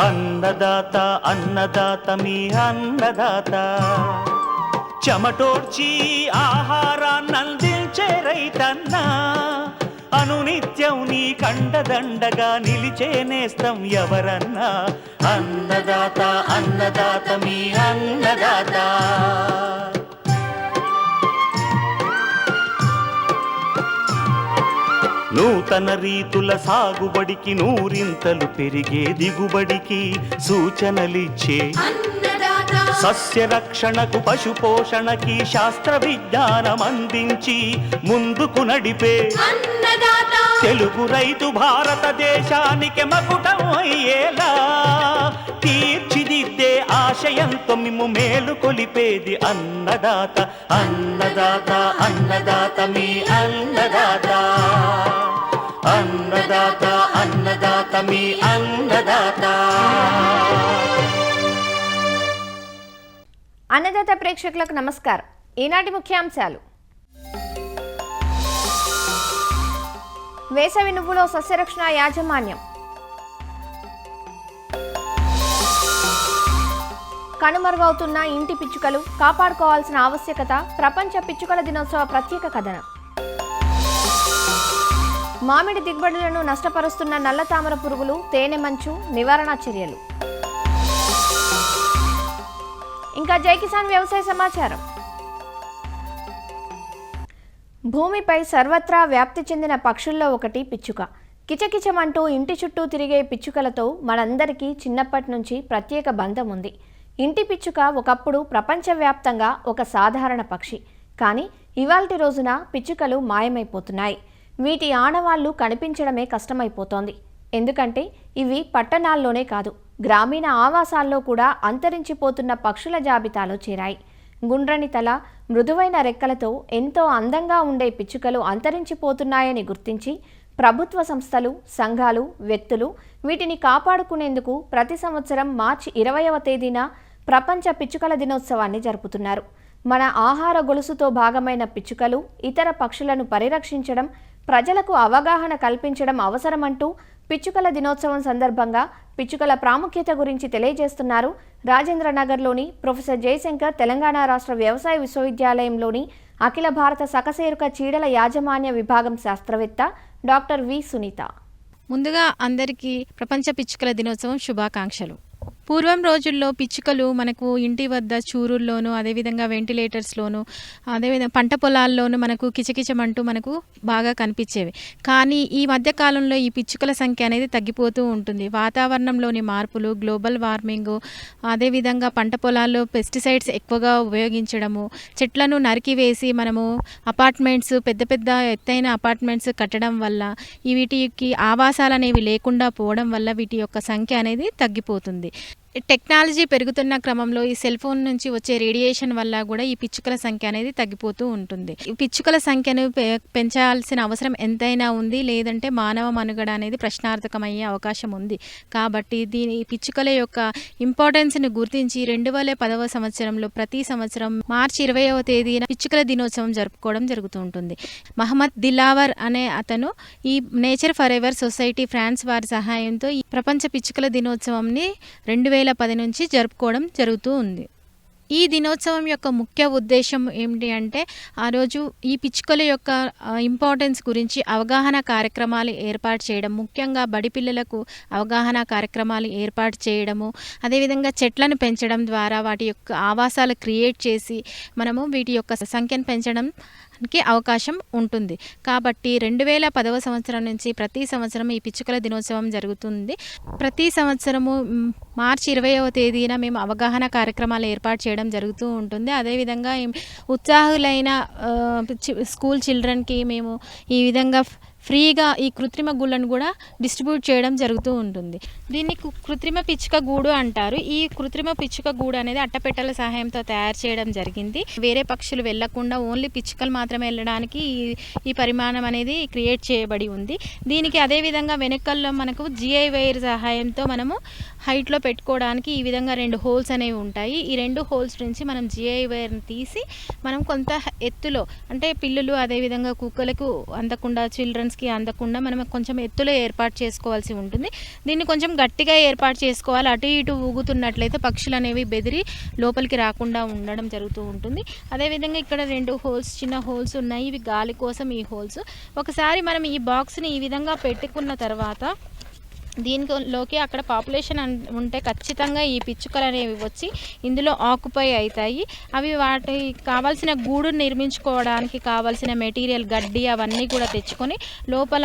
అన్నదాత అన్నదాత మీ అన్నదాత, చెమటోడ్చి ఆహారాన్నందించే రైతన్న, అనునిత్యం నీ కండదండగా నిలిచే నేస్తం ఎవరన్నా. అన్నదాత అన్నదాత మీ అన్నదాత. నూతన రీతుల సాగుబడికి, నూరింతలు పెరిగే దిగుబడికి సూచనలిచ్చే సస్య రక్షణకు, పశు పోషణకి శాస్త్ర విజ్ఞానం అందించి ముందుకు నడిపే తెలుగు రైతు భారతదేశానికి మకుటం అయ్యేలా తీర్చిదిద్దే ఆశయంతో మిమ్ము మేలు కొలిపేది అన్నదాత. అన్నదాత అన్నదాత మీ అన్నదాత. అన్నదాత అన్నదాత మీ అన్నదాత. అన్నదాత ప్రేక్షకులకు నమస్కారం. ఈనాటి ముఖ్యాంశాలు: వేసవి నువ్వులో సస్యరక్షణ యాజమాన్యం, కనుమరుగవుతున్న ఇంటి పిచ్చుకలు కాపాడుకోవాల్సిన ఆవశ్యకత, ప్రపంచ పిచ్చుకల దినోత్సవ ప్రత్యేక కథనం, మామిడి దిగుబడులను నష్టపరుస్తున్న నల్ల తామర పురుగులు, తేనె మంచు నివారణ చర్యలు, ఇంకా జై కిసాన్ వ్యవసాయ సమాచారం. భూమిపై సర్వత్రా వ్యాప్తి చెందిన పక్షుల్లో ఒకటి పిచ్చుక. కిచకిచమంటూ ఇంటి చుట్టూ తిరిగే పిచ్చుకలతో మనందరికీ చిన్నప్పటి నుంచి ప్రత్యేక బంధం ఉంది. ఇంటి పిచ్చుక ఒకప్పుడు ప్రపంచవ్యాప్తంగా ఒక సాధారణ పక్షి. కానీ ఇవాల్టి రోజున పిచ్చుకలు మాయమైపోతున్నాయి. వీటి ఆనవాళ్లు కనిపించడమే కష్టమైపోతోంది. ఎందుకంటే ఇవి పట్టణాల్లోనే కాదు, గ్రామీణ ఆవాసాల్లో కూడా అంతరించిపోతున్న పక్షుల జాబితాలో చేరాయి. గుండ్రని తల, మృదువైన రెక్కలతో ఎంతో అందంగా ఉండే పిచ్చుకలు అంతరించిపోతున్నాయని గుర్తించి ప్రభుత్వ సంస్థలు, సంఘాలు, వ్యక్తులు వీటిని కాపాడుకునేందుకు ప్రతి సంవత్సరం మార్చి 20వ తేదీన ప్రపంచ పిచ్చుకల దినోత్సవాన్ని జరుపుతున్నారు. మన ఆహార గొలుసుతో భాగమైన పిచ్చుకలు, ఇతర పక్షులను పరిరక్షించడం, ప్రజలకు అవగాహన కల్పించడం అవసరమంటూ పిచ్చుకల దినోత్సవం సందర్భంగా పిచ్చుకల ప్రాముఖ్యత గురించి తెలియజేస్తున్నారు రాజేంద్రనగర్లోని ప్రొఫెసర్ జయశంకర్ తెలంగాణ రాష్ట్ర వ్యవసాయ విశ్వవిద్యాలయంలోని అఖిల భారత సకశేరుక చీడల యాజమాన్య విభాగం శాస్త్రవేత్త డాక్టర్ వి సునీత. ముందుగా అందరికీ ప్రపంచ పిచ్చుకల దినోత్సవం శుభాకాంక్షలు. పూర్వం రోజుల్లో పిచ్చుకలు మనకు ఇంటి వద్ద చూరుల్లోనూ, అదేవిధంగా వెంటిలేటర్స్లోనూ, అదేవిధంగా పంట పొలాల్లోనూ మనకు కిచకిచమంటూ మనకు బాగా కనిపించేవి. కానీ ఈ మధ్యకాలంలో ఈ పిచ్చుకల సంఖ్య అనేది తగ్గిపోతూ ఉంటుంది. వాతావరణంలోని మార్పులు, గ్లోబల్ వార్మింగ్, అదేవిధంగా పంట పొలాల్లో పెస్టిసైడ్స్ ఎక్కువగా ఉపయోగించడము, చెట్లను నరికివేసి మనము అపార్ట్మెంట్స్, పెద్ద పెద్ద ఎత్తైన అపార్ట్మెంట్స్ కట్టడం వల్ల వీటికి ఆవాసాలు అనేవి లేకుండా పోవడం వల్ల వీటి యొక్క సంఖ్య అనేది తగ్గిపోతుంది. టెక్నాలజీ పెరుగుతున్న క్రమంలో ఈ సెల్ ఫోన్ నుంచి వచ్చే రేడియేషన్ వల్ల కూడా ఈ పిచ్చుకల సంఖ్య అనేది తగ్గిపోతూ ఉంటుంది. ఈ పిచ్చుకల సంఖ్యను పెంచాల్సిన అవసరం ఎంతైనా ఉంది, లేదంటే మానవ మనుగడ అనేది ప్రశ్నార్థకమయ్యే అవకాశం ఉంది. కాబట్టి ఈ పిచ్చుకల యొక్క ఇంపార్టెన్స్ని గుర్తించి 2010వ సంవత్సరంలో ప్రతి సంవత్సరం మార్చి 20వ తేదీన పిచ్చుకల దినోత్సవం జరుపుకోవడం జరుగుతూ ఉంటుంది. మహమ్మద్ దిలావర్ అనే అతను ఈ nature for ever society France వారి సహాయంతో ఈ ప్రపంచ పిచ్చుకల దినోత్సవంని 2010 నుంచి జరుపుకోవడం జరుగుతూ ఉంది. ఈ దినోత్సవం యొక్క ముఖ్య ఉద్దేశం ఏమిటి అంటే, ఆ రోజు ఈ పిచ్చుకల యొక్క ఇంపార్టెన్స్ గురించి అవగాహన కార్యక్రమాలు ఏర్పాటు చేయడం, ముఖ్యంగా బడి పిల్లలకు అవగాహన కార్యక్రమాలు ఏర్పాటు చేయడము, అదేవిధంగా చెట్లను పెంచడం ద్వారా వాటి యొక్క ఆవాసాలు క్రియేట్ చేసి మనము వీటి యొక్క సంఖ్యను పెంచడానికి అవకాశం ఉంటుంది. కాబట్టి 2010వ సంవత్సరం నుంచి ప్రతి సంవత్సరం ఈ పిచ్చుకల దినోత్సవం జరుగుతుంది. ప్రతి సంవత్సరము మార్చి 20వ తేదీన మేము అవగాహన కార్యక్రమాలు ఏర్పాటు చేయడం జరుగుతూ ఉంటుంది. అదేవిధంగా ఉత్సాహులైన స్కూల్ చిల్డ్రన్కి మేము ఈ విధంగా ఫ్రీగా ఈ కృత్రిమ గూళ్ళను కూడా డిస్ట్రిబ్యూట్ చేయడం జరుగుతూ ఉంటుంది. దీన్ని కృత్రిమ పిచ్చుక గూడు అంటారు. ఈ కృత్రిమ పిచ్చుక గూడు అనేది అట్టపెట్టెల సహాయంతో తయారు చేయడం జరిగింది. వేరే పక్షులు వెళ్లకుండా ఓన్లీ పిచ్చుకలు మాత్రమే వెళ్ళడానికి ఈ పరిమాణం అనేది క్రియేట్ చేయబడి ఉంది. దీనికి అదేవిధంగా వెనుకల్లో మనకు GI వైర్ సహాయంతో మనము హైట్లో పెట్టుకోవడానికి ఈ విధంగా 2 హోల్స్ అనేవి ఉంటాయి. ఈ 2 హోల్స్ నుంచి మనం జిఐ వైర్ని తీసి మనం కొంత ఎత్తులో, అంటే పిల్లులు అదేవిధంగా కుక్కలకు అందకుండా, చిల్డ్రన్స్కి అందకుండా మనం కొంచెం ఎత్తులో ఏర్పాటు చేసుకోవాల్సి ఉంటుంది. దీన్ని కొంచెం గట్టిగా ఏర్పాటు చేసుకోవాలి. అటు ఇటు ఊగుతున్నట్లయితే పక్షులు అనేవి బెదిరి లోపలికి రాకుండా ఉండడం జరుగుతూ ఉంటుంది. అదేవిధంగా ఇక్కడ 2 హోల్స్, చిన్న హోల్స్ ఉన్నాయి. ఇవి గాలి కోసం ఈ హోల్స్. ఒకసారి మనం ఈ బాక్స్ని ఈ విధంగా పెట్టుకున్న తర్వాత దీనిలోకి అక్కడ పాపులేషన్ ఉంటే ఖచ్చితంగా ఈ పిచ్చుకలు అనేవి వచ్చి ఇందులో ఆక్యుపై అవుతాయి. అవి వాటి కావాల్సిన గూడు నిర్మించుకోవడానికి కావాల్సిన మెటీరియల్, గడ్డి అవన్నీ కూడా తెచ్చుకొని లోపల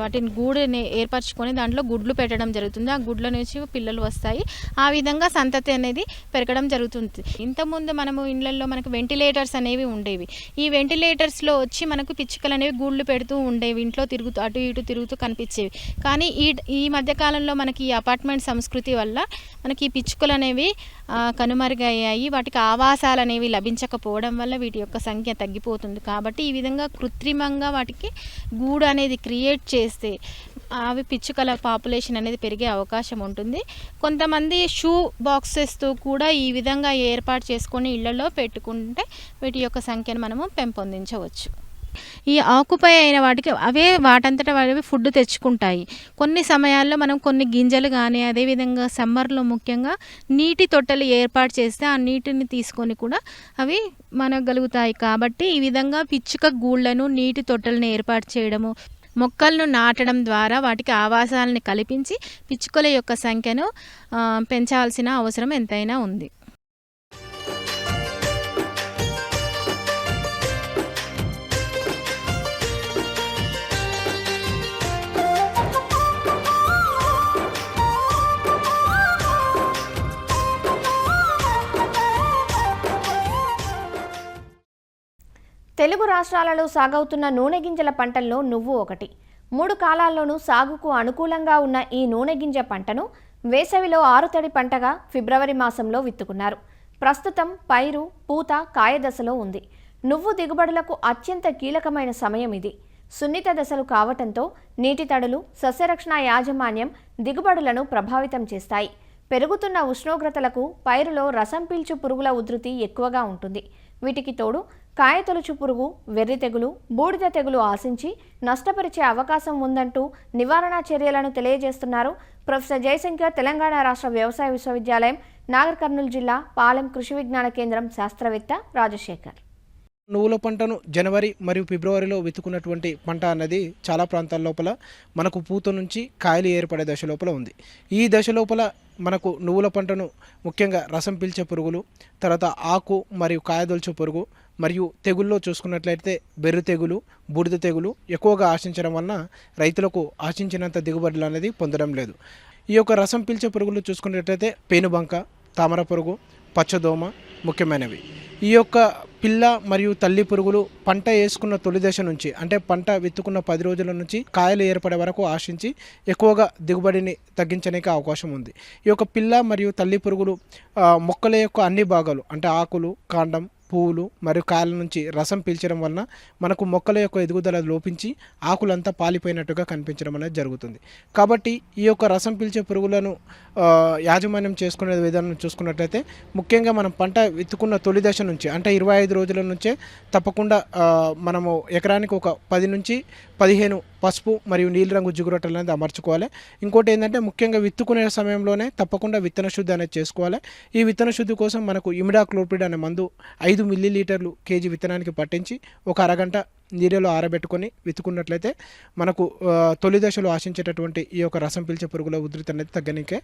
వాటిని గూడుని ఏర్పరచుకొని దాంట్లో గుడ్లు పెట్టడం జరుగుతుంది. ఆ గుడ్ల నుంచి పిల్లలు వస్తాయి. ఆ విధంగా సంతతి అనేది పెరగడం జరుగుతుంది. ఇంతకుముందు మనము ఇళ్లలో మనకు వెంటిలేటర్స్ అనేవి ఉండేవి. ఈ వెంటిలేటర్స్లో వచ్చి మనకు పిచ్చుకలు అనేవి గూళ్ళు పెడుతూ ఉండేవి, ఇంట్లో తిరుగుతూ అటు ఇటు తిరుగుతూ కనిపించేవి. కానీ ఈ మధ్యకాలంలో మనకి ఈ అపార్ట్మెంట్ సంస్కృతి వల్ల మనకి ఈ పిచ్చుకలు అనేవి కనుమరుగయ్యాయి. వాటికి ఆవాసాలు అనేవి లభించకపోవడం వల్ల వీటి యొక్క సంఖ్య తగ్గిపోతుంది. కాబట్టి ఈ విధంగా కృత్రిమంగా వాటికి గూడు అనేది క్రియేట్ చేస్తే అవి పిచ్చుకల పాపులేషన్ అనేది పెరిగే అవకాశం ఉంటుంది. కొంతమంది షూ బాక్సెస్తో కూడా ఈ విధంగా ఏర్పాటు చేసుకొని ఇళ్లలో పెట్టుకుంటే వీటి యొక్క సంఖ్యను మనము పెంపొందించవచ్చు. ఈ ఆకుపై అయిన వాటికి అవే వాటంతట అవి ఫుడ్ తెచ్చుకుంటాయి. కొన్ని సమయాల్లో మనం కొన్ని గింజలు కానీ, అదేవిధంగా సమ్మర్లో ముఖ్యంగా నీటి తొట్టెలు ఏర్పాటు చేస్తే ఆ నీటిని తీసుకొని కూడా అవి మనగలుగుతాయి. కాబట్టి ఈ విధంగా పిచ్చుక గూళ్ళను, నీటి తొట్టెలను ఏర్పాటు చేయడము, మొక్కలను నాటడం ద్వారా వాటికి ఆవాసాలను కల్పించి పిచ్చుకల యొక్క సంఖ్యను పెంచాల్సిన అవసరం ఎంతైనా ఉంది. తెలుగు రాష్ట్రాలలో సాగవుతున్న నూనె గింజల పంటల్లో నువ్వు ఒకటి. 3 కాలాల్లోనూ సాగుకు అనుకూలంగా ఉన్న ఈ నూనె గింజ పంటను వేసవిలో ఆరుతడి పంటగా ఫిబ్రవరి మాసంలో విత్తుకున్నారు. ప్రస్తుతం పైరు, పూత, కాయ దశలో ఉంది. నువ్వు దిగుబడులకు అత్యంత కీలకమైన సమయం ఇది. సున్నిత దశలు కావటంతో నీటి తడులు, సస్యరక్షణ యాజమాన్యం దిగుబడులను ప్రభావితం చేస్తాయి. పెరుగుతున్న ఉష్ణోగ్రతలకు పైరులో రసం పీల్చు పురుగుల ఉధృతి ఎక్కువగా ఉంటుంది. వీటికి తోడు కాయతొలుచు పురుగు, వెర్రి తెగులు, బూడిద తెగులు ఆశించి నష్టపరిచే అవకాశం ఉందంటూ నివారణ చర్యలను తెలియజేస్తున్నారు ప్రొఫెసర్ జయశంకర్, తెలంగాణ రాష్ట్ర వ్యవసాయ విశ్వవిద్యాలయం, నాగర్ కర్నూలు జిల్లా పాలెం కృషి విజ్ఞాన కేంద్రం శాస్త్రవేత్త రాజశేఖర్. నువ్వుల పంటను జనవరి మరియు ఫిబ్రవరిలో విత్తుకున్నటువంటి పంట అన్నది చాలా ప్రాంతాల లోపల మనకు పూత నుంచి కాయలు ఏర్పడే దశ లోపల ఉంది. ఈ దశ లోపల మనకు నువ్వుల పంటను ముఖ్యంగా రసం పీల్చే పురుగులు, తర్వాత ఆకు మరియు కాయదొల్చే పురుగు మరియు తెగుల్లో చూసుకున్నట్లయితే బెర్రు తెగులు, బూడిద తెగులు ఎక్కువగా ఆశించడం వలన రైతులకు ఆశించినంత దిగుబడులు అనేది పొందడం లేదు. ఈ యొక్క రసం పీల్చే పురుగులు చూసుకున్నట్లయితే పేనుబంక, తామర పురుగు, పచ్చదోమ ముఖ్యమైనవి. ఈ యొక్క పిల్ల మరియు తల్లి పురుగులు పంట వేసుకున్న తొలి దశ నుంచి, అంటే పంట విత్తుకున్న 10 రోజుల నుంచి కాయలు ఏర్పడే వరకు ఆశించి ఎక్కువగా దిగుబడిని తగ్గించడానికి అవకాశం ఉంది. ఈ యొక్క పిల్ల మరియు తల్లి పురుగులు మొక్కల యొక్క అన్ని భాగాలు, అంటే ఆకులు, కాండం, పువ్వులు మరియు కాయల నుంచి రసం పీల్చడం వలన మనకు మొక్కల యొక్క ఎదుగుదల లోపించి ఆకులంతా పాలిపోయినట్టుగా కనిపించడం అనేది జరుగుతుంది. కాబట్టి ఈ యొక్క రసం పీల్చే పురుగులను యాజమాన్యం చేసుకునే విధానం చూసుకున్నట్లయితే ముఖ్యంగా మనం పంట విత్తుకున్న తొలి దశ నుంచి, అంటే 25 రోజుల నుంచే తప్పకుండా మనము ఎకరానికి ఒక 10 నుంచి 15 పసుపు మరియు నీలి రంగు జిగురొట్టలు అనేది అమర్చుకోవాలి. ఇంకోటి ఏంటంటే ముఖ్యంగా విత్తుకునే సమయంలోనే తప్పకుండా విత్తన శుద్ధి అనేది చేసుకోవాలి. ఈ విత్తన శుద్ధి కోసం మనకు ఇమిడాక్లోపిడ్ అనే మందు 5 మిల్లీలీటర్లు కేజీ విత్తనానికి పట్టించి ఒక అరగంట నీళ్ళలో ఆరబెట్టుకొని విత్తుకున్నట్లయితే మనకు తొలి దశలో ఆశించేటటువంటి ఈ యొక్క రసం పీల్చే పురుగుల ఉధృతి అనేది తగ్గనికే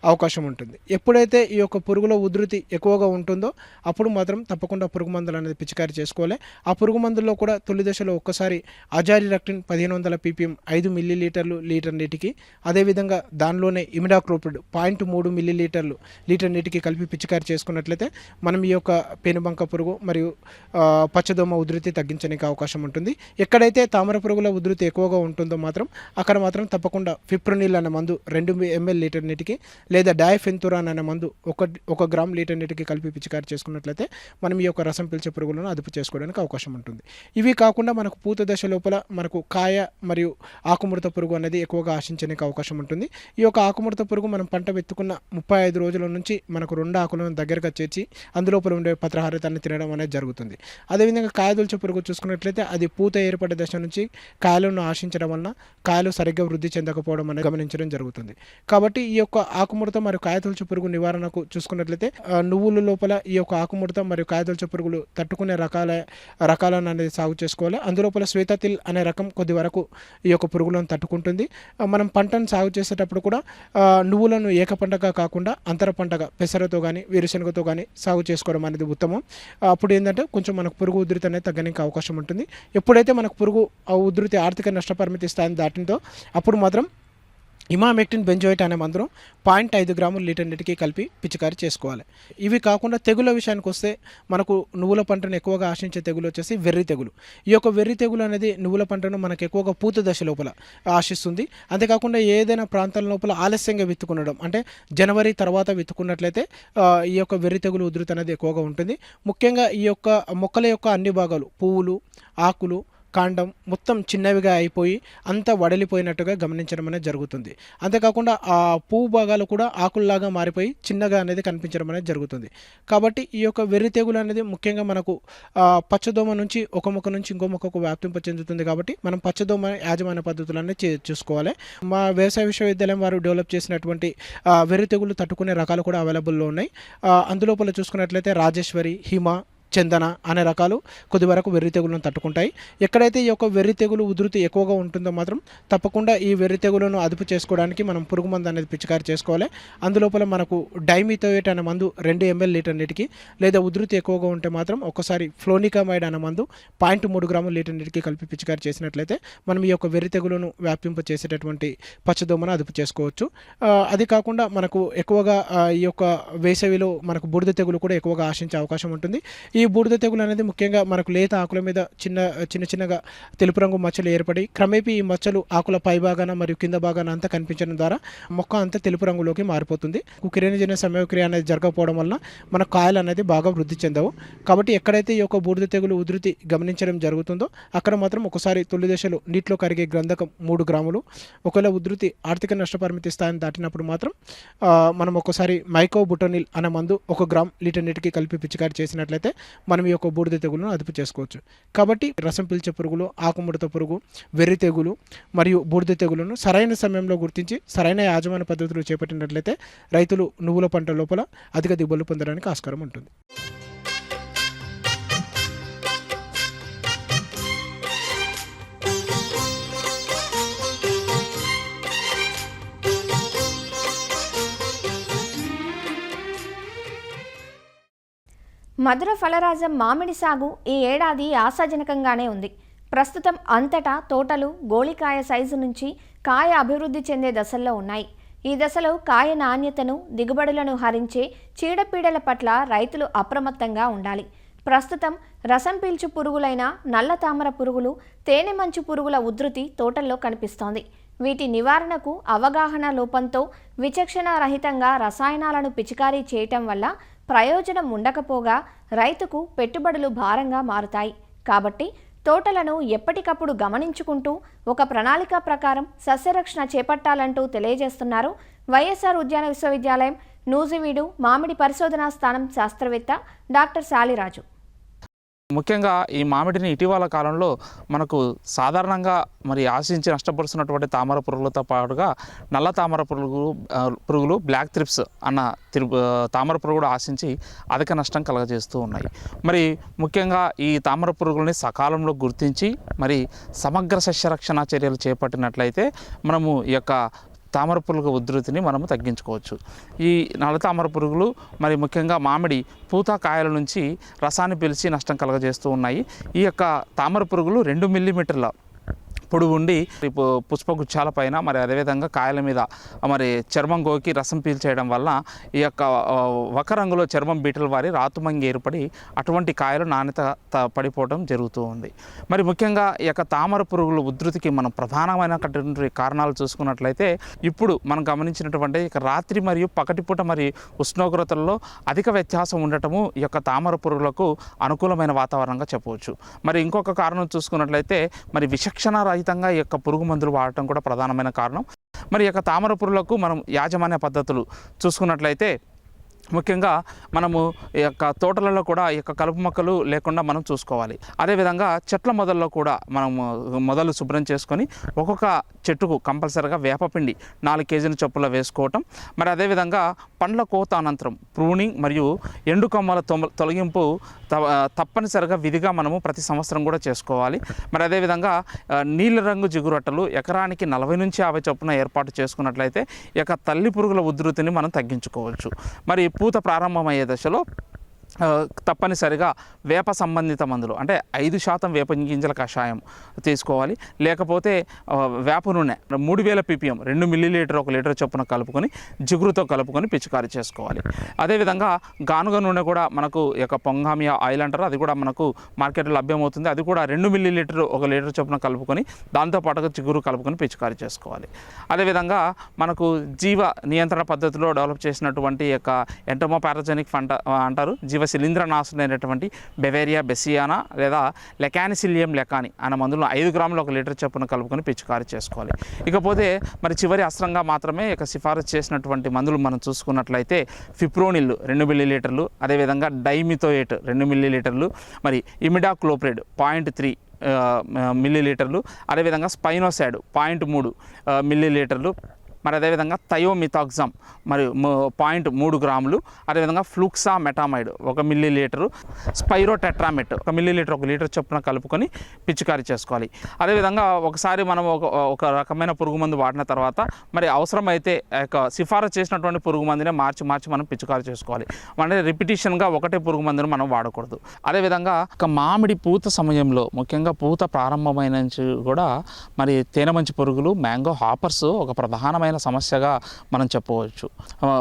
అవకాశం ఉంటుంది. ఎప్పుడైతే ఈ యొక్క పురుగుల ఉధృతి ఎక్కువగా ఉంటుందో అప్పుడు మాత్రం తప్పకుండా పురుగు మందులు అనేది పిచికారీ చేసుకోవాలి. ఆ పురుగు మందుల్లో కూడా తొలి దశలో ఒక్కసారి అజాడిరెక్టిన్ 1500 ppm 5 మిల్లీలీటర్లు లీటర్ నీటికి, అదేవిధంగా దానిలోనే ఇమిడాక్లోపిడ్ 0.3 మిల్లీలీటర్లు లీటర్ నీటికి కలిపి పిచికారీ చేసుకున్నట్లయితే మనం ఈ యొక్క పేనుబంక పురుగు మరియు పచ్చదోమ ఉధృతి తగ్గించడానికి అవకాశం ఉంటుంది. ఉంటుంది. ఎక్కడైతే తామర పురుగుల ఉధృతి ఎక్కువగా ఉంటుందో మాత్రం అక్కడ మాత్రం తప్పకుండా ఫిప్రోనిల్ అనే మందు 2 ml లీటర్ నీటికి లేదా డైఫెన్తురాన్ అనే మందు 1 గ్రామ్ లీటర్ నీటికి కలిపి పిచికారి చేసుకున్నట్లయితే మనం ఈ యొక్క రసం పీల్చే పురుగులను అదుపు చేసుకోవడానికి అవకాశం ఉంటుంది. ఇవి కాకుండా మనకు పూత దశ లోపల మనకు కాయ మరియు ఆకుముడత పురుగు అనేది ఎక్కువగా ఆశించడానికి అవకాశం ఉంటుంది. ఈ యొక్క ఆకుముడత పురుగు మనం పంట వెత్తుకున్న 35 రోజుల నుంచి మనకు 2 ఆకులను దగ్గరగా చేర్చి అందులోపల ఉండే పత్రహారితాన్ని తినడం అనేది జరుగుతుంది. అదేవిధంగా కాయదొల్చే పురుగు చూసుకున్నట్లయితే అది పూత ఏర్పడే దశ నుంచి కాయలను ఆశించడం వలన కాయలు సరిగ్గా వృద్ధి చెందకపోవడం అనేది గమనించడం జరుగుతుంది. కాబట్టి ఈ యొక్క ఆకుముడత మరియు కాయదొల్చే పురుగు నివారణకు చూసుకున్నట్లయితే నువ్వుల లోపల ఈ యొక్క ఆకుముడత మరియు కాయదొల్చే పురుగులు తట్టుకునే రకాలను అనేది సాగు చేసుకోవాలి. అందులోపల శ్వేతతిల్ అనే రకం కొద్ది వరకు ఈ యొక్క పురుగులను తట్టుకుంటుంది. మనం పంటను సాగు చేసేటప్పుడు కూడా నువ్వులను ఏక పంటగా కాకుండా అంతర పంటగా పెసరతో కానీ వేరుశనగతో కానీ సాగు చేసుకోవడం అనేది ఉత్తమం. అప్పుడు ఏంటంటే కొంచెం మనకు పురుగు ఉధృతి అనేది తగ్గడానికి అవకాశం ఉంటుంది. ఎప్పుడైతే మనకు పురుగు ఉధృతి ఆర్థిక నష్టపరిమితి స్థాయిని దాటిందో అప్పుడు మాత్రం ఇమామెక్టిన్ బెంజోయిట్ అనే మందును 0.5 గ్రాముల లీటర్ నీటికి కలిపి పిచికారి చేసుకోవాలి. ఇవి కాకుండా తెగుల విషయానికి వస్తే మనకు నువ్వుల పంటను ఎక్కువగా ఆశించే తెగులు వచ్చేసి వెర్రి తెగులు. ఈ యొక్క వెర్రి తెగులు అనేది నువ్వుల పంటను మనకు ఎక్కువగా పూత దశ లోపల ఆశిస్తుంది. అంతేకాకుండా ఏదైనా ప్రాంతాల లోపల ఆలస్యంగా విత్తుకునడం అంటే జనవరి తర్వాత విత్తుకున్నట్లయితే ఈ యొక్క వెర్రి తెగులు ఉధృతి అనేది ఎక్కువగా ఉంటుంది. ముఖ్యంగా ఈ యొక్క మొక్కల యొక్క అన్ని భాగాలు పువ్వులు, ఆకులు, కాండం మొత్తం చిన్నవిగా అయిపోయి అంతా వడలిపోయినట్టుగా గమనించడం అనేది జరుగుతుంది. అంతేకాకుండా ఆ పువ్వు భాగాలు కూడా ఆకుల్లాగా మారిపోయి చిన్నగా అనేది కనిపించడం అనేది జరుగుతుంది. కాబట్టి ఈ యొక్క వెర్రి తెగులు అనేది ముఖ్యంగా మనకు పచ్చదోమ నుంచి ఒక మొక్క నుంచి ఇంకో మొక్కకు వ్యాప్తింప చెందుతుంది. కాబట్టి మనం పచ్చదోమ యాజమాన్య పద్ధతులన్నీ చూసుకోవాలి. మా వ్యవసాయ విశ్వవిద్యాలయం వారు డెవలప్ చేసినటువంటి వెర్రి తెగులు తట్టుకునే రకాలు కూడా అవైలబుల్లో ఉన్నాయి. అందులోపల చూసుకున్నట్లయితే రాజేశ్వరి, హిమ, చందన అనే రకాలు కొద్ది వరకు వెర్రి తెగులను తట్టుకుంటాయి. ఎక్కడైతే ఈ యొక్క వెర్రి తెగులు ఉధృతి ఎక్కువగా ఉంటుందో మాత్రం తప్పకుండా ఈ వెర్రి తెగులను అదుపు చేసుకోవడానికి మనం పురుగు మందు అనేది పిచికారి చేసుకోవాలి. అందులోపల మనకు డైమిథోయేట్ అనే మందు 2 ml లీటర్ నీటికి లేదా ఉధృతి ఎక్కువగా ఉంటే మాత్రం ఒకసారి ఫ్లోనికామైడ్ అనే మందు 0.3 గ్రాముల లీటర్ నీటికి కలిపి పిచికారి చేసినట్లయితే మనం ఈ యొక్క వెర్రి తెగులను వ్యాపింప చేసేటటువంటి పచ్చదోమను అదుపు చేసుకోవచ్చు. అది కాకుండా మనకు ఎక్కువగా ఈ యొక్క వేసవిలో మనకు బూడిద తెగులు కూడా ఎక్కువగా ఆశించే అవకాశం ఉంటుంది. ఈ బూడిద తెగులు అనేది ముఖ్యంగా మనకు లేత ఆకుల మీద చిన్నగా తెలుపు రంగు మచ్చలు ఏర్పడి క్రమేపీ ఈ మచ్చలు ఆకుల పై భాగాన మరియు కింద భాగాన అంతా కనిపించడం ద్వారా మొక్క అంతా తెలుపు రంగులోకి మారిపోతుంది. కిరణజన్య సమయక్రియ అనేది జరగకపోవడం వలన మన కాయలు అనేది బాగా వృద్ధి చెందవు. కాబట్టి ఎక్కడైతే ఈ యొక్క బూడిద తెగులు ఉధృతి గమనించడం జరుగుతుందో అక్కడ మాత్రం ఒకసారి తొలి దశలో నీటిలో కరిగే గ్రంథకం 3 గ్రాములు, ఒకవేళ ఉధృతి ఆర్థిక నష్టపరిమితి స్థాయిని దాటినప్పుడు మాత్రం మనం ఒకసారి మైకోబుటోనిల్ అనే మందు 1 గ్రామ్ లీటర్ నీటికి కలిపి పిచికారి చేసినట్లయితే మనం ఈ యొక్క బూడిద తెగులను అదుపు చేసుకోవచ్చు. కాబట్టి రసం పీల్చే పురుగులు, ఆకుముడత పురుగు, వెర్రి తెగులు మరియు బూడిద తెగులను సరైన సమయంలో గుర్తించి సరైన యాజమాన్య పద్ధతులు చేపట్టినట్లయితే రైతులు నువ్వుల పంట లోపల అధిక దిగుబడులు పొందడానికి ఆస్కారం ఉంటుంది. మధుర ఫలరాజం మామిడి సాగు ఈ ఏడాది ఆశాజనకంగానే ఉంది. ప్రస్తుతం అంతటా తోటలు గోళికాయ సైజు నుంచి కాయ అభివృద్ధి చెందే దశల్లో ఉన్నాయి. ఈ దశలో కాయ నాణ్యతను, దిగుబడులను హరించే చీడపీడల పట్ల రైతులు అప్రమత్తంగా ఉండాలి. ప్రస్తుతం రసం పీల్చు పురుగులైన నల్ల తామర పురుగులు, తేనె మంచు పురుగుల ఉధృతి తోటల్లో కనిపిస్తోంది. వీటి నివారణకు అవగాహన లోపంతో విచక్షణ రహితంగా రసాయనాలను పిచికారీ చేయటం వల్ల ప్రయోజనం ఉండకపోగా రైతుకు పెట్టుబడులు భారంగా మారుతాయి. కాబట్టి తోటలను ఎప్పటికప్పుడు గమనించుకుంటూ ఒక ప్రణాళిక ప్రకారం సస్యరక్షణ చేపట్టాలంటూ తెలియజేస్తున్నారు వైఎస్ఆర్ ఉద్యాన విశ్వవిద్యాలయం నూజివీడు మామిడి పరిశోధనా స్థానం శాస్త్రవేత్త డాక్టర్ శాలిరాజు. ముఖ్యంగా ఈ మామిడిని ఇటీవల కాలంలో మనకు సాధారణంగా మరి ఆశించి నష్టపరుస్తున్నటువంటి తామర పురుగులతో పాటుగా నల్ల తామర పురుగులు బ్లాక్ థ్రిప్స్ అన్న తామర పురుగులు ఆశించి అధిక నష్టం కలగజేస్తూ ఉన్నాయి. మరి ముఖ్యంగా ఈ తామర పురుగుల్ని సకాలంలో గుర్తించి మరి సమగ్ర సస్యరక్షణ చర్యలు చేపట్టినట్లయితే మనము ఈ యొక్క తామర పురుగు ఉధృతిని మనము తగ్గించుకోవచ్చు. ఈ నల్ల తామర పురుగులు మరి ముఖ్యంగా మామిడి పూత కాయల నుంచి రసాన్ని పీల్చి నష్టం కలగజేస్తూ ఉన్నాయి. ఈ యొక్క తామర పురుగులు 2 మిల్లీమీటర్ల పొడుగు ఉండి పుష్పగుచ్చాల పైన మరి అదేవిధంగా కాయల మీద మరి చర్మం గోకి రసం పీల్చేయడం వల్ల ఈ యొక్క ఒక రంగులో చర్మం బీటలు వారి రాతుమంగి ఏర్పడి అటువంటి కాయలు నాణ్యత పడిపోవడం జరుగుతూ ఉంది. మరి ముఖ్యంగా ఈ యొక్క తామర పురుగుల ఉధృతికి మనం ప్రధానమైనటువంటి కారణాలు చూసుకున్నట్లయితే ఇప్పుడు మనం గమనించినటువంటి ఇక రాత్రి మరియు పగటిపూట మరి ఉష్ణోగ్రతల్లో అధిక వ్యత్యాసం ఉండటము ఈ యొక్క తామర పురుగులకు అనుకూలమైన వాతావరణంగా చెప్పవచ్చు. మరి ఇంకొక కారణం చూసుకున్నట్లయితే మరి విచక్షణ రహితంగా ఈ యొక్క పురుగు మందులు వాడటం కూడా ప్రధానమైన కారణం. మరి ఈ యొక్క తామర పురుగులకు మనం యాజమాన్య పద్ధతులు చూసుకున్నట్లయితే ముఖ్యంగా మనము ఈ యొక్క తోటలలో కూడా ఈ యొక్క కలుపు మొక్కలు లేకుండా మనం చూసుకోవాలి. అదేవిధంగా చెట్ల మొదల్లో కూడా మనము మొదలు శుభ్రం చేసుకొని ఒక్కొక్క చెట్టుకు కంపల్సరీగా వేపపిండి 4 కేజీల చొప్పున వేసుకోవటం. మరి అదేవిధంగా పండ్ల కోత అనంతరం ప్రూనింగ్ మరియు ఎండు కొమ్మల తొలగింపు తప్పనిసరిగా విధిగా మనము ప్రతి సంవత్సరం కూడా చేసుకోవాలి. మరి అదేవిధంగా నీళ్ళ రంగు జిగురొట్టలు ఎకరానికి 40 నుంచి 50 చొప్పున ఏర్పాటు చేసుకున్నట్లయితే ఈ యొక్క తల్లి పురుగుల ఉధృతిని మనం తగ్గించుకోవచ్చు. మరి పూత ప్రారంభమయ్యే దశలో తప్పనిసరిగా వేప సంబంధిత మందులు అంటే 5% వేప గింజల కషాయం తీసుకోవాలి. లేకపోతే వేప నూనె 3000 ppm 2 మిల్లీలీటర్ 1 లీటర్ చొప్పున కలుపుకొని జిగురుతో కలుపుకొని పిచికారీ చేసుకోవాలి. అదేవిధంగా గానుగ నూనె కూడా మనకు యొక్క పొంగామియా ఆయిల్ అంటారు, అది కూడా మనకు మార్కెట్లో లభ్యమవుతుంది. అది కూడా 2 మిల్లీలీటర్ 1 లీటర్ చొప్పున కలుపుకొని దాంతోపాటుగా జిగురు కలుపుకొని పిచికారీ చేసుకోవాలి. అదేవిధంగా మనకు జీవ నియంత్రణ పద్ధతిలో డెవలప్ చేసినటువంటి యొక్క ఎంటోమోపారజెనిక్ ఫంట అంటారు శిలీంద్రనాశులు అయినటువంటి బెవేరియా బెసియానా లేదా లెకానిసిలియం లెకాని అనే మందులను 5 గ్రాములు 1 లీటర్ చొప్పున కలుపుకొని పిచికారీ చేసుకోవాలి. ఇకపోతే మరి చివరి అస్త్రంగా మాత్రమే ఇక సిఫారసు చేసినటువంటి మందులు మనం చూసుకున్నట్లయితే ఫిప్రోనిల్ 2 మిల్లీలీటర్లు, అదేవిధంగా డైమిథోయేట్ 2 మిల్లీలీటర్లు, మరి ఇమిడాక్లోప్రిడ్ 0.3 మిల్లీలీటర్లు, అదేవిధంగా స్పైనోసాడ్ 0.3 మిల్లీలీటర్లు, మరి అదేవిధంగా థయోమిథాక్సమ్ మరి 0.3 గ్రాములు, అదేవిధంగా ఫ్లూక్సా మెటామైడ్ 1 మిల్లీలీటరు, స్పైరోటెట్రామెట్ 1 మిల్లీలీటర్ 1 లీటర్ చొప్పున కలుపుకొని పిచికారీ చేసుకోవాలి. అదేవిధంగా ఒకసారి మనం ఒక రకమైన పురుగు మందు వాడిన తర్వాత మరి అవసరమైతే సిఫారసు చేసినటువంటి పురుగు మందునే మార్చి మనం పిచికారీ చేసుకోవాలి. అంటే రిపిటేషన్గా ఒకటే పురుగు మందును మనం వాడకూడదు. అదేవిధంగా ఒక మామిడి పూత సమయంలో ముఖ్యంగా పూత ప్రారంభమైన నుంచి కూడా మరి తేనెమంచి పురుగులు మ్యాంగో హాపర్స్ ఒక ప్రధానమైన సమస్యగా మనం చెప్పవచ్చు.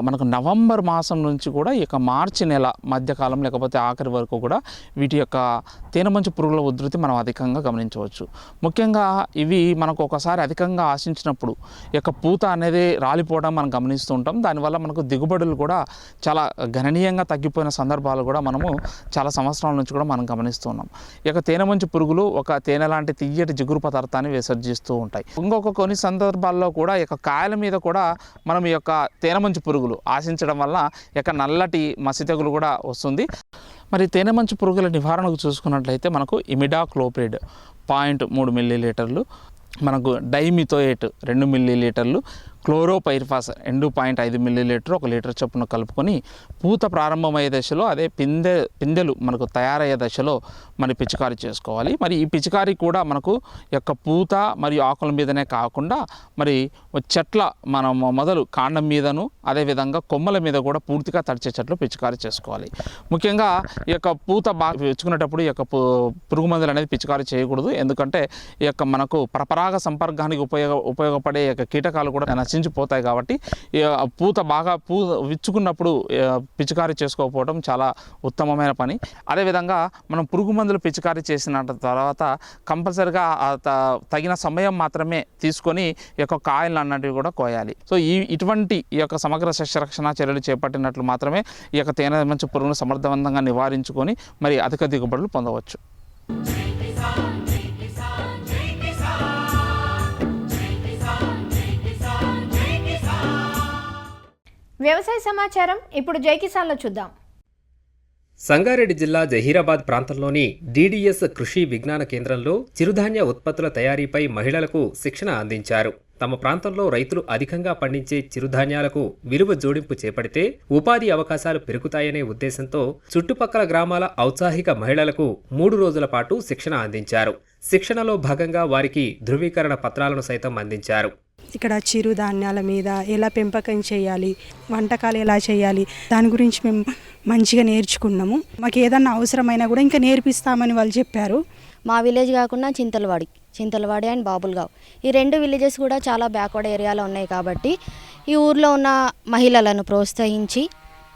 మనకు నవంబర్ మాసం నుంచి కూడా ఈ యొక్క మార్చి నెల మధ్యకాలం లేకపోతే ఆఖరి వరకు కూడా వీటి యొక్క తేనెమంచు పురుగుల ఉధృతి మనం అధికంగా గమనించవచ్చు. ముఖ్యంగా ఇవి మనకు ఒకసారి అధికంగా ఆశించినప్పుడు ఈ యొక్క పూత అనేది రాలిపోవడం మనం గమనిస్తూ ఉంటాం. దానివల్ల మనకు దిగుబడులు కూడా చాలా గణనీయంగా తగ్గిపోయిన సందర్భాలు కూడా మనము చాలా సంవత్సరాల నుంచి కూడా మనం గమనిస్తున్నాం. ఈ యొక్క తేనెమంచు పురుగులు ఒక తేనె లాంటి తియ్యటి జిగురు పదార్థాన్ని విసర్జిస్తూ ఉంటాయి. ఇంకొక కొన్ని సందర్భాల్లో కూడా ఈ యొక్క కాయల మీద కూడా మనం ఈ యొక్క తేనెమంచు పురుగులు ఆశించడం వల్ల ఈ యొక్క నల్లటి మసి తెగులు కూడా వస్తుంది. మరి తేనెమంచు పురుగుల నివారణకు చూసుకున్నట్లయితే మనకు ఇమిడాక్లోప్రిడ్ 0.3 మిల్లీలీటర్లు, మనకు డైమిథోయేట్ 2 మిల్లీలీటర్లు, క్లోరోపైరిఫాస్ 2.5 మిల్లీలీటర్ 1 లీటర్ చొప్పున కలుపుకొని పూత ప్రారంభమయ్యే దశలో అదే పిందెలు మనకు తయారయ్యే దశలో మరి పిచికారీ చేసుకోవాలి. మరి ఈ పిచికారీ కూడా మనకు యొక్క పూత మరియు ఆకుల మీదనే కాకుండా మరి చెట్ల మనం మొదలు కాండం మీదను అదేవిధంగా కొమ్మల మీద కూడా పూర్తిగా తడిచే చెట్లు పిచికారీ చేసుకోవాలి. ముఖ్యంగా ఈ యొక్క పూత బాగా పెంచుకునేటప్పుడు ఈ యొక్క పురుగు మందులు అనేది పిచికారీ చేయకూడదు. ఎందుకంటే ఈ యొక్క మనకు పరపరాగ సంపర్కానికి ఉపయోగపడే యొక్క కీటకాలు కూడా నశించిపోతాయి. కాబట్టి పూత బాగా విచ్చుకున్నప్పుడు పిచికారీ చేసుకోకపోవడం చాలా ఉత్తమమైన పని. అదేవిధంగా మనం పురుగు మందులు పిచికారీ చేసిన తర్వాత కంపల్సరిగా తగిన సమయం మాత్రమే తీసుకొని ఈ యొక్క కాయలు అన్నటివి కూడా కోయాలి. సో ఇటువంటి ఈ యొక్క సమగ్ర సస్యరక్షణ చర్యలు చేపట్టినట్లు మాత్రమే ఈ యొక్క తేనెమంచు పురుగును సమర్థవంతంగా నివారించుకొని మరి అధిక దిగుబడులు పొందవచ్చు. వ్యవసాయ సమాచారం ఇప్పుడు జై కిసాన్లో చూద్దాం. సంగారెడ్డి జిల్లా జహీరాబాద్ ప్రాంతంలోని DDS కృషి విజ్ఞాన కేంద్రంలో చిరుధాన్య ఉత్పత్తుల తయారీపై మహిళలకు శిక్షణ అందించారు. తమ ప్రాంతంలో రైతులు అధికంగా పండించే చిరుధాన్యాలకు విలువ జోడింపు చేపడితే ఉపాధి అవకాశాలు పెరుగుతాయనే ఉద్దేశంతో చుట్టుపక్కల గ్రామాల ఔత్సాహిక మహిళలకు 3 రోజుల పాటు శిక్షణ అందించారు. శిక్షణలో భాగంగా వారికి ధృవీకరణ పత్రాలను సైతం అందించారు. ఇక్కడ చిరుధాన్యాల మీద ఎలా పెంపకం చేయాలి, వంటకాలు ఎలా చేయాలి, దాని గురించి మేము మంచిగా నేర్చుకున్నాము. మాకు ఏదన్నా అవసరమైనా కూడా ఇంకా నేర్పిస్తామని వాళ్ళు చెప్పారు. మా విలేజ్ కాకుండా చింతలవాడికి చింతలవాడి అండ్ బాబుల్గావ్. ఈ 2 విలేజెస్ కూడా చాలా బ్యాక్వర్డ్ ఏరియాలో ఉన్నాయి కాబట్టి ఈ ఊర్లో ఉన్న మహిళలను ప్రోత్సహించి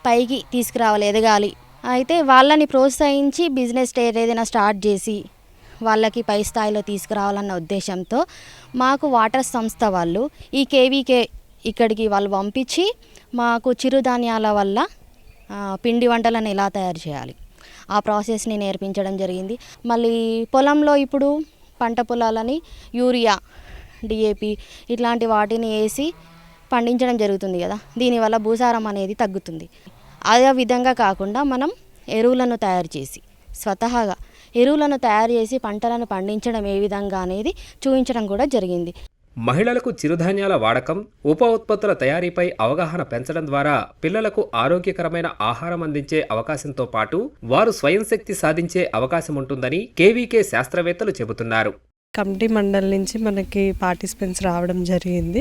పైకి తీసుకురావాలి, ఎదగాలి. అయితే వాళ్ళని ప్రోత్సహించి బిజినెస్ ఏదైనా స్టార్ట్ చేసి వాళ్ళకి పై స్థాయిలో తీసుకురావాలన్న ఉద్దేశంతో మాకు వాటర్ సంస్థ వాళ్ళు ఈ కేవీకే ఇక్కడికి వాళ్ళు పంపించి మాకు చిరుధాన్యాల వల్ల పిండి వంటలను ఎలా తయారు చేయాలి ఆ ప్రాసెస్ని నేర్పించడం జరిగింది. మళ్ళీ పొలంలో ఇప్పుడు పంట పొలాలని యూరియా, డిఏపి ఇట్లాంటి వాటిని వేసి పండించడం జరుగుతుంది కదా, దీనివల్ల భూసారం అనేది తగ్గుతుంది. అదే విధంగా కాకుండా మనం ఎరువులను తయారు చేసి స్వతహాగా ఎరువులను తయారు చేసి పంటలను పండించడం ఏ విధంగా అనేది చూపించడం కూడా జరిగింది. మహిళలకు చిరుధాన్యాల వాడకం, ఉప ఉత్పత్తుల తయారీపై అవగాహన పెంచడం ద్వారా పిల్లలకు ఆరోగ్యకరమైన ఆహారం అందించే అవకాశంతో పాటు వారు స్వయం శక్తి సాధించే అవకాశం ఉంటుందని కేవీకే శాస్త్రవేత్తలు చెబుతున్నారు. కమిటీ మండలి నుంచి మనకి పార్టిసిపెంట్స్ రావడం జరిగింది.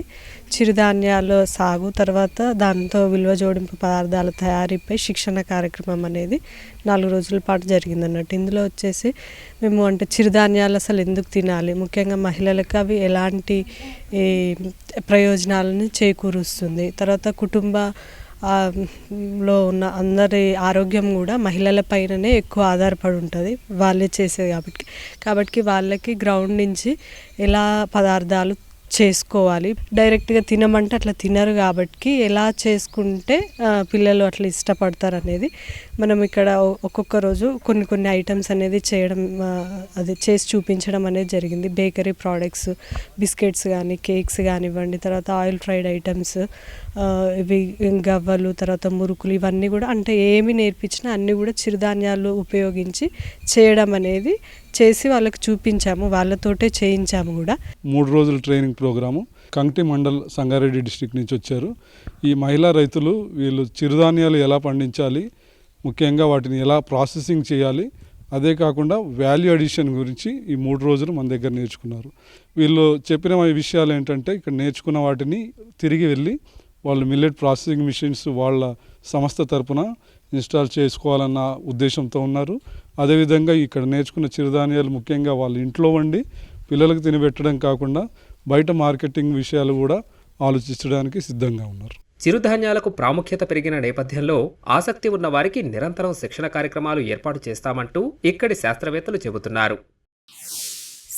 చిరుధాన్యాల సాగు తర్వాత దాంతో విలువ జోడింపు పదార్థాల తయారీపై శిక్షణ కార్యక్రమం అనేది 4 రోజుల పాటు జరిగింది అన్నట్టు. ఇందులో వచ్చేసి మేము అంటే చిరుధాన్యాలు అసలు ఎందుకు తినాలి, ముఖ్యంగా మహిళలకు అవి ఎలాంటి ప్రయోజనాలను చేకూరుస్తుంది, తర్వాత కుటుంబ లో ఉన్న అందరి ఆరోగ్యం కూడా మహిళల పైననే ఎక్కువ ఆధారపడి ఉంటుంది, వాళ్ళే చేసేది కాబట్టి వాళ్ళకి గ్రౌండ్ నుంచి ఎలా పదార్థాలు చేసుకోవాలి, డైరెక్ట్గా తినమంటే అట్లా తినరు కాబట్టి ఎలా చేసుకుంటే పిల్లలు అట్లా ఇష్టపడతారు అనేది మనం ఇక్కడ ఒక్కొక్క రోజు కొన్ని ఐటమ్స్ అనేది చేయడం, అది చేసి చూపించడం అనేది జరిగింది. బేకరీ ప్రోడక్ట్స్, బిస్కెట్స్ కానీ కేక్స్ కానివ్వండి, తర్వాత ఆయిల్ ఫ్రైడ్ ఐటమ్స్, ఇవి గవ్వలు, తర్వాత మురుకులు, ఇవన్నీ కూడా అంటే ఏమి నేర్పించినా అన్నీ కూడా చిరుధాన్యాలు ఉపయోగించి చేయడం అనేది చేసి వాళ్ళకి చూపించాము, వాళ్ళతోటే చేయించాము కూడా. 3 రోజుల ట్రైనింగ్ ప్రోగ్రాము కంక్టి మండల్ సంగారెడ్డి డిస్ట్రిక్ట్ నుంచి వచ్చారు. ఈ మహిళా రైతులు వీళ్ళు చిరుధాన్యాలు ఎలా పండించాలి, ముఖ్యంగా వాటిని ఎలా ప్రాసెసింగ్ చేయాలి, అదే కాకుండా వాల్యూ అడిషన్ గురించి ఈ 3 రోజులు మన దగ్గర నేర్చుకున్నారు. వీళ్ళు చెప్పిన విషయాలు ఏంటంటే ఇక్కడ నేర్చుకున్న వాటిని తిరిగి వెళ్ళి వాళ్ళు మిల్లెట్ ప్రాసెసింగ్ మిషన్స్ వాళ్ళ సంస్థ తరపున ఇన్స్టాల్ చేసుకోవాలన్న ఉద్దేశంతో ఉన్నారు. అదేవిధంగా ఇక్కడ నేర్చుకున్న చిరుధాన్యాలు ముఖ్యంగా వాళ్ళ ఇంట్లో వండి పిల్లలకు తినబెట్టడం కాకుండా బయట మార్కెటింగ్ విషయాలు కూడా ఆలోచించడానికి సిద్ధంగా ఉన్నారు. చిరుధాన్యాలకు ప్రాముఖ్యత పెరిగిన నేపథ్యంలో ఆసక్తి ఉన్న వారికి నిరంతరం శిక్షణ కార్యక్రమాలు ఏర్పాటు చేస్తామంటూ ఇక్కడి శాస్త్రవేత్తలు చెబుతున్నారు.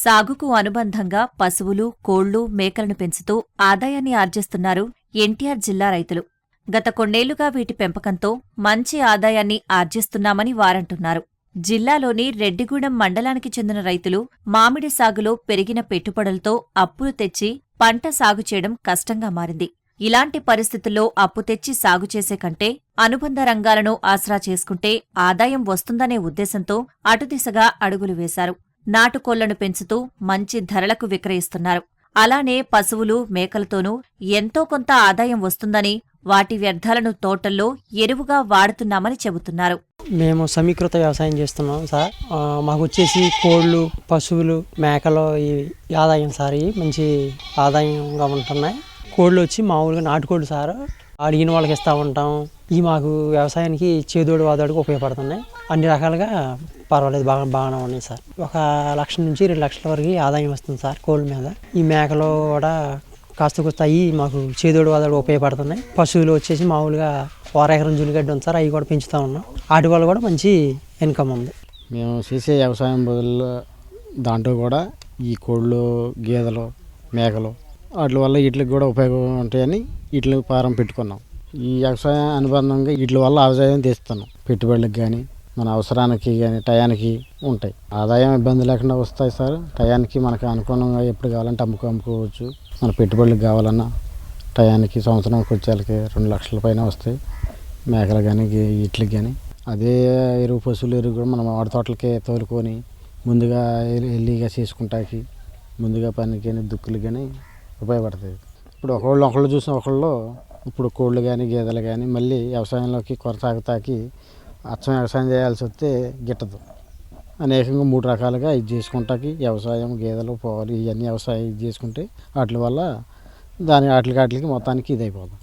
సాగుకు అనుబంధంగా పశువులు, కోళ్లు, మేకలను పెంచుతూ ఆదాయాన్ని ఆర్జిస్తున్నారు ఎన్టీఆర్ జిల్లా రైతులు. గత కొన్నేళ్లుగా వీటి పెంపకంతో మంచి ఆదాయాన్ని ఆర్జిస్తున్నామని వారంటున్నారు. జిల్లాలోని రెడ్డిగూడెం మండలానికి చెందిన రైతులు మామిడి సాగులో పెరిగిన పెట్టుబడులతో అప్పులు తెచ్చి పంట సాగు చేయడం కష్టంగా మారింది. ఇలాంటి పరిస్థితుల్లో అప్పు తెచ్చి సాగు చేసే కంటే అనుబంధ రంగాలను ఆసరా చేసుకుంటే ఆదాయం వస్తుందనే ఉద్దేశంతో అటుదిశగా అడుగులు వేశారు. నాటుకోళ్లను పెంచుతూ మంచి ధరలకు విక్రయిస్తున్నారు. అలానే పశువులు, మేకలతోనూ ఎంతో కొంత ఆదాయం వస్తుందని వాటి వ్యర్థాలను తోటల్లో ఎరువుగా వాడుతున్నామని చెబుతున్నారు. మేము సమీకృత వ్యవసాయం చేస్తున్నాం సార్. మాకు వచ్చేసి కోళ్ళు, పశువులు, మేకలు ఈ ఆదాయం సార్, మంచి ఆదాయంగా ఉంటున్నాయి. కోళ్ళు వచ్చి మామూలుగా నాటుకోళ్ళు సార్, అడిగిన వాళ్ళకి ఇస్తూ ఉంటాం. ఇవి మాకు వ్యవసాయానికి చేదోడు వాదోడుకు ఉపయోగపడుతున్నాయి. అన్ని రకాలుగా పర్వాలేదు, బాగానే ఉన్నాయి సార్. 1 లక్ష నుంచి 2 లక్షల వరకు ఆదాయం వస్తుంది సార్ కోళ్ళ మీద. ఈ మేకలు కూడా కాస్త కొస్తాయి, మాకు చేదోడు వాదోడు ఉపయోగపడుతున్నాయి. పశువులు వచ్చేసి మామూలుగా 1 ఎకరం జులిగడ్డ ఉంది సార్, అవి కూడా పెంచుతూ ఉన్నాం. వాటి వల్ల కూడా మంచి ఇన్కమ్ ఉంది. మేము చేసే వ్యవసాయం బదులు దాంట్లో కూడా ఈ కోళ్ళు, గేదెలు, మేకలు వాటి వల్ల వీటికి కూడా ఉపయోగం ఉంటాయని వీటికి ఫారం పెట్టుకున్నాం. ఈ వ్యవసాయం అనుబంధంగా వీటి వల్ల ఆదాయం తెస్తున్నాం. పెట్టుబడులకు కానీ మన అవసరానికి కానీ టయానికి ఉంటాయి. ఆదాయం ఇబ్బంది లేకుండా వస్తాయి సార్. టయానికి మనకు అనుకూలంగా ఎప్పుడు కావాలంటే అమ్ముకోవచ్చు. మన పెట్టుబడులకు కావాలన్నా టయానికి సంవత్సరానికి వచ్చేళ్ళకి 2 లక్షల పైన వస్తాయి. మేకలు కానీ వీటికి కానీ అదే ఎరువు, పశువుల ఎరువు కూడా మనం వాడి తోటలకే తోలుకొని ముందుగా ఎల్లిగా చేసుకుంటాకి ముందుగా పనికి కానీ దుక్కులు కానీ ఉపయోగపడుతుంది. ఇప్పుడు ఒకళ్ళు చూసిన ఒకళ్ళు ఇప్పుడు కోళ్ళు కానీ గేదెలు కానీ మళ్ళీ వ్యవసాయంలోకి కొనసాగుతాకి అచ్చం వ్యవసాయం చేయాల్సి వస్తే గిట్టదు. అనేకంగా 3 రకాలుగా ఇది చేసుకుంటాకి వ్యవసాయం, గేదెలు, పోవాలి ఇవన్నీ వ్యవసాయం ఇది చేసుకుంటే వాటి వల్ల వాటికి మొత్తానికి ఇదైపోతుంది.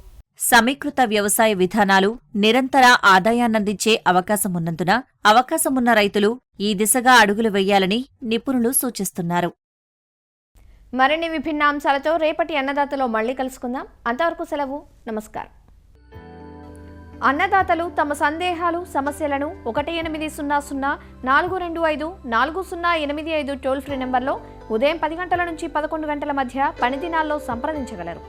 సమీకృత వ్యవసాయ విధానాలు నిరంతర ఆదాయాన్నందించే అవకాశమున్నందున అవకాశమున్న రైతులు ఈ దిశగా అడుగులు వెయ్యాలని నిపుణులు సూచిస్తున్నారు. మరిన్ని విభిన్న అంశాలతో రేపటి అన్నదాతలో మళ్ళీ కలుసుకుందాం. అంతవరకు సెలవు. నమస్కారం. అన్నదాతలు తమ సందేహాలు సమస్యలను 1800-425-4085 టోల్ ఫ్రీ నెంబర్లో ఉదయం 10 గంటల నుంచి 11 గంటల మధ్య పని దినాల్లో సంప్రదించగలరు.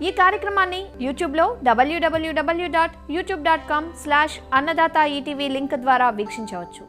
ఈ కార్యక్రమాన్ని యూట్యూబ్లో www.youtube.com/annadaata ETV లింక్ ద్వారా వీక్షించవచ్చు.